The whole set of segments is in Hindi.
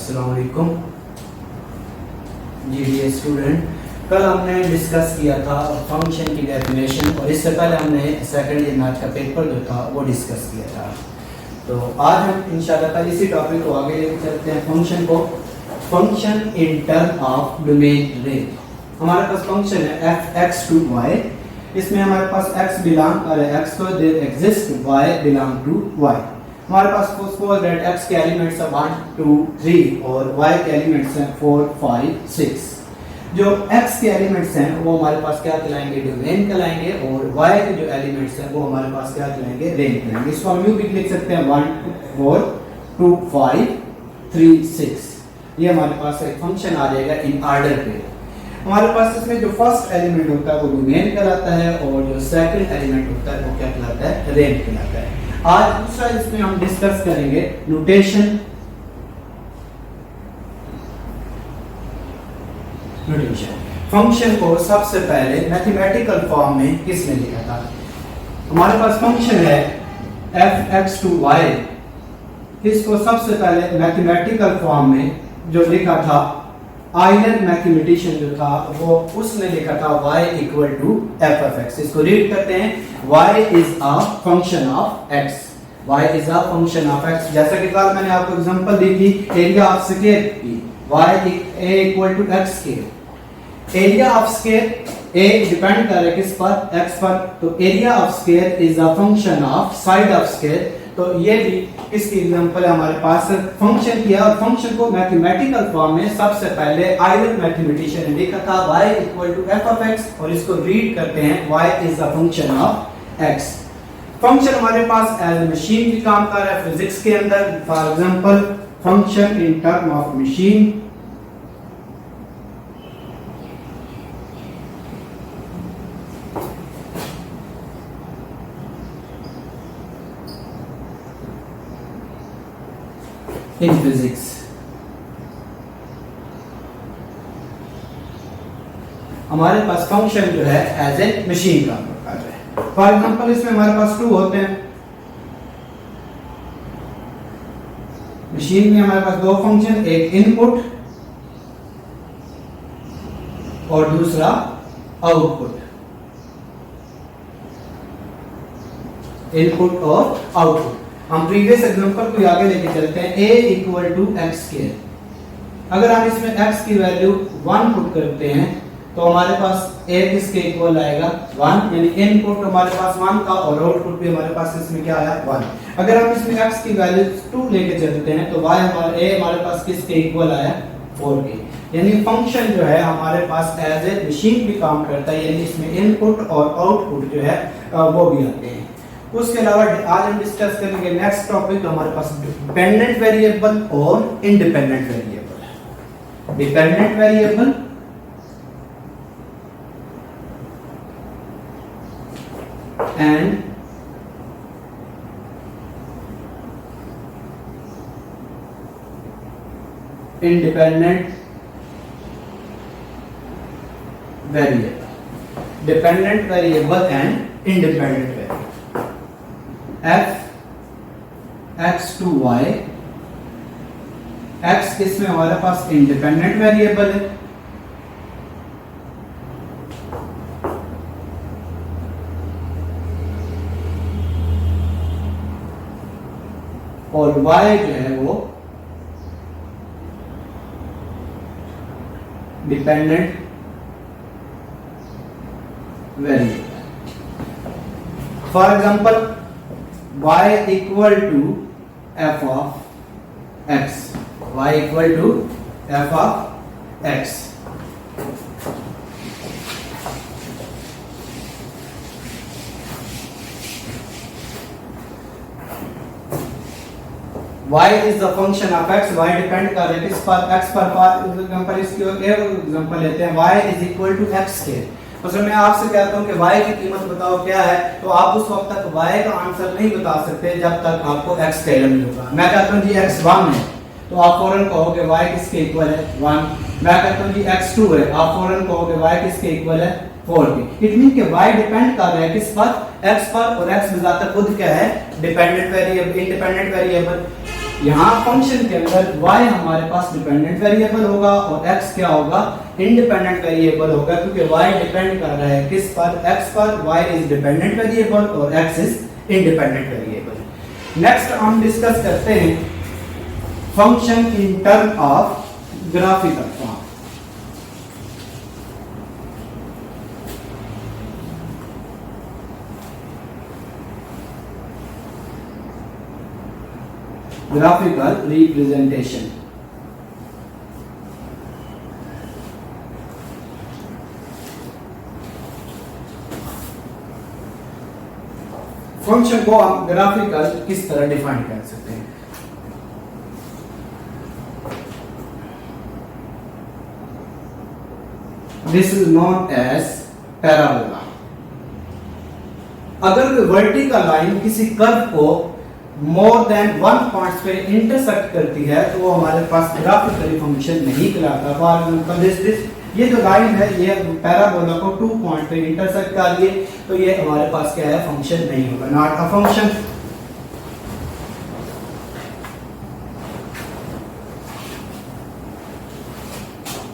अस्सलाम वालेकुम जी डियर स्टूडेंट। कल हमने डिस्कस किया था फंक्शन की डेफिनेशन और इससे पहले हमने सेकंड ईयर मैथ का पेपर जो था वो डिस्कस किया था। तो आज हम इंशाल्लाह ताला इसी टॉपिक को आगे लेकर चलते हैं। फंक्शन को, function in term of domain range. हमारे पास फंक्शन है f x टू y। इसमें हमारे पास x बिलोंग और x को there exist y belong to y। हमारे पास सपोज दैट x के एलिमेंट्स हैं 1 2 3 और y के एलिमेंट्स हैं 4 5 6। जो x के एलिमेंट्स हैं वो हमारे पास क्या कहलाएंगे, डोमेन कहलाएंगे, और y के जो एलिमेंट्स हैं वो हमारे पास क्या कहलाएंगे, रेंज कहलाएंगे। इसको हम यूं भी लिख सकते हैं 1 4 2 5 3 6। ये हमारे पास एक फंक्शन आ जाएगा इन ऑर्डर पे। हमारे पास इसमें जो फर्स्ट एलिमेंट होता है वो डोमेन कहलाता है और जो सेकंड एलिमेंट होता है वो क्या कहलाता है, रेंज कहलाता है। आज दूसरा इसमें हम डिस्कस करेंगे नोटेशन। फंक्शन को सबसे पहले मैथमेटिकल फॉर्म में किसने लिखा था? हमारे पास फंक्शन है f x टू y। इसको सबसे पहले मैथमेटिकल फॉर्म में जो लिखा था आइलर मैथमेटिशियन जो था वो उसने लिखा था y equal to f of x। इसको रीड करते हैं, y is a function of x। y is a function of x। जैसा कि कल मैंने आपको एग्जांपल दी थी एरिया ऑफ स्क्वायर की, y a equal to x square. Area of square a depend कर रहा है किस पर, x पर। तो area of square is a function of side of square. तो ये भी किसकी एग्जांपल है हमारे पास, फंक्शन किया। और फंक्शन को मैथमेटिकल फॉर्म में सबसे पहले आइलर मैथमेटिशियन ने लिखा था y equal to f of x और इसको रीड करते हैं y is a function of x। Function हमारे पास एज ए मशीन भी काम कर रहा है फिजिक्स के अंदर। For example function in term of machine. In physics हमारे पास फंक्शन जो है एज ए मशीन काम कर रहा है। फॉर एग्जांपल इसमें हमारे पास 2 होते हैं। मशीन में हमारे पास 2 फंक्शन, एक इनपुट और दूसरा आउटपुट। इनपुट और आउटपुट। हम प्रीवियस एग्जांपल को आगे लेके चलते हैं। a equal to x square. अगर हम इसमें x की वैल्यू 1 पुट करते हैं तो हमारे पास a किसके इक्वल आएगा, 1। यानी इनपुट हमारे पास 1 था और आउटपुट भी हमारे पास इसमें क्या आया, 1। अगर हम इसमें x की वैल्यू 2 लेके चलते हैं तो y हमारे पास किसके इक्वल आया, 4 के। यानी फंक्शन जो है हमारे पास एज ए मशीन भी काम करता है, यानी इसमें इनपुट और आउटपुट जो है वो भी आते हैं। उसके अलावा आज हम डिस्कस करेंगे नेक्स्ट टॉपिक हमारे पास डिपेंडेंट वेरिएबल और independent variable. Dependent variable and independent variable. Dependent variable and independent variable. f x to y। x किसमें हमारे पास इंडिपेंडेंट वेरिएबल है और y जो है वो dependent variable. For example y equal to f of x। y equal to f of x। y is the function of x। y depend कर रहा है किस पर, x पर। फॉर एग्जांपल इसकी एक एग्जांपल लेते हैं, y is equal to x square. तो मैं आपसे कहता हूं कि y की कीमत बताओ क्या है, तो आप उस वक्त तक y का आंसर नहीं बता सकते जब तक आपको x का इल्म नहीं होगा। मैं कहता हूं जी x 1 है तो आप फौरन कहोगे y किसके इक्वल है, 1। मैं कहता हूं जी x 2 है, आप फौरन कहोगे y किसके इक्वल है, 4 के। इट मीन कि y डिपेंड कर रहा है किस पर, x पर, और x बिजाता खुद क्या है, डिपेंडेंट वेरिएबल, इंडिपेंडेंट वेरिएबल। यहाँ फंक्शन के अंदर y हमारे पास डिपेंडेंट वेरिएबल होगा और x क्या होगा, इंडिपेंडेंट वेरिएबल होगा, क्योंकि y डिपेंड कर रहा है किस पर, x पर। y इज डिपेंडेंट वेरिएबल और x is independent variable. Next हम डिस्कस करते हैं function in term of graphical form. Graphical representation. Function को हम ग्राफिकल किस तरह डिफाइन कर सकते हैं? This is known as parabola. अगर वर्टिकल लाइन किसी कर्व को मोर देन 1 पॉइंट पे इंटरसेक्ट करती है तो वो हमारे पास ग्राफिकली फंक्शन नहीं कहलाता। फॉर एग्जांपल दिस ये जो लाइन है ये पैराबोला को 2 पॉइंट पे इंटरसेक्ट कर लिए, तो ये हमारे पास क्या है, फंक्शन नहीं होगा, not a function.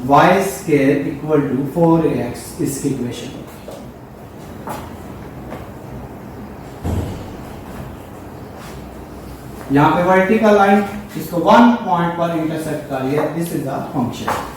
y square equal to 4ax इसकी इक्वेशन। यहाँ पे वर्टिकल लाइन इसको 1 पॉइंट पर इंटरसेक्ट कर रही है, दिस इज द फंक्शन।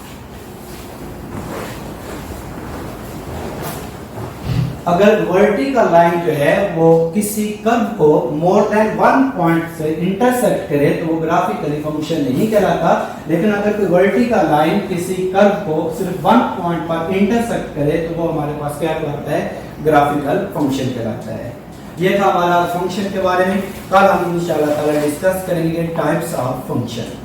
अगर वर्टिकल लाइन जो है वो किसी कर्व को मोर देन 1 पॉइंट से इंटरसेक्ट करे तो वो ग्राफिकली फंक्शन नहीं कहलाता। लेकिन अगर कोई वर्टिकल लाइन किसी कर्व को सिर्फ 1 पॉइंट पर इंटरसेक्ट करे तो वो हमारे पास क्या कहलाता है, ग्राफिकल फंक्शन कहलाता है। ये था हमारा फंक्शन के बारे में। कल हम इंशाल्लाह ताला डिस्कस करेंगे टाइप्स ऑफ फंक्शन।